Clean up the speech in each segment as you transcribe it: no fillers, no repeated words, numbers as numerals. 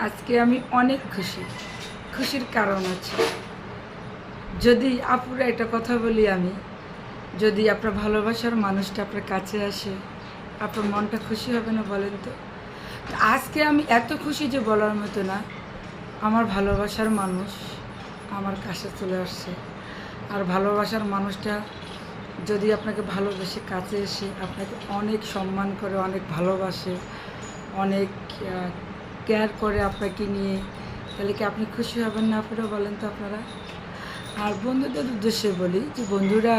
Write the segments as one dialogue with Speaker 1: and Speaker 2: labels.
Speaker 1: আজকে আমি অনেক খুশি। খুশির কারণ আছে। যদি আপুরা একটা কথা বলি আমি, যদি আপনার ভালোবাসার মানুষটা আপনার কাছে আসে, আপনার মনটা খুশি হবে না বলেন তো? তো আজকে আমি এত খুশি যে বলার মতো না। আমার ভালোবাসার মানুষ আমার কাছে চলে আসছে। আর ভালোবাসার মানুষটা যদি আপনাকে ভালোবেসে কাছে এসে আপনাকে অনেক সম্মান করে, অনেক ভালোবাসে, অনেক কেয়ার করে আপনাকে নিয়ে, তাহলে কি আপনি খুশি হবেন না? আপনারা বলেন তো আপনারা। আর বন্ধুদের উদ্দেশ্যে বলি যে বন্ধুরা,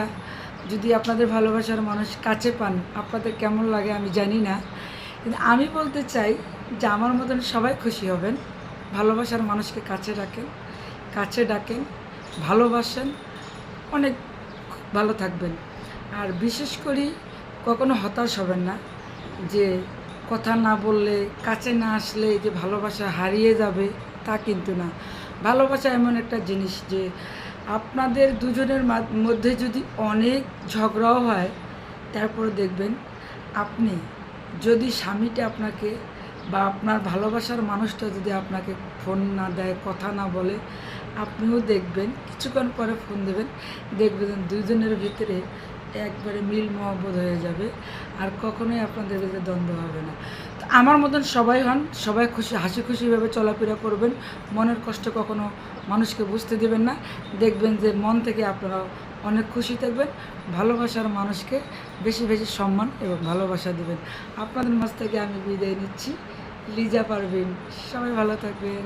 Speaker 1: যদি আপনাদের ভালোবাসার মানুষ কাছে পান, আপনাদের কেমন লাগে আমি জানি না, কিন্তু আমি বলতে চাই যে আমার মতন সবাই খুশি হবেন। ভালোবাসার মানুষকে কাছে রাখেন, কাছে ডাকেন, ভালোবাসেন, অনেক ভালো থাকবেন। আর বিশেষ করে কখনো হতাশ হবেন না যে কথা না বললে, কাছে না আসলে যে ভালোবাসা হারিয়ে যাবে, তা কিন্তু না। ভালোবাসা এমন একটা জিনিস যে আপনাদের দুজনের মধ্যে যদি অনেক ঝগড়াও হয়, তারপরে দেখবেন আপনি যদি স্বামীটা আপনাকে বা আপনার ভালোবাসার মানুষটা যদি আপনাকে ফোন না দেয়, কথা না বলে, আপনিও দেখবেন কিছুক্ষণ পরে ফোন দেবেন, দেখবেন দুজনের ভিতরে একবারে মিল মহব্বত হয়ে যাবে, আর কখনোই আপনাদের ভিতরে দ্বন্দ্ব হবে না। তো আমার মতন সবাই হন, সবাই খুশি, হাসি খুশিভাবে চলাফেরা করবেন, মনের কষ্ট কখনো মানুষকে বুঝতে দেবেন না। দেখবেন যে মন থেকে আপনারা অনেক খুশি থাকবেন। ভালোবাসার মানুষকে বেশি বেশি সম্মান এবং ভালোবাসা দেবেন। আপনাদের মাঝ থেকে আমি বিদায় নিচ্ছি, লিজা পারভিন। সবাই ভালো থাকবেন।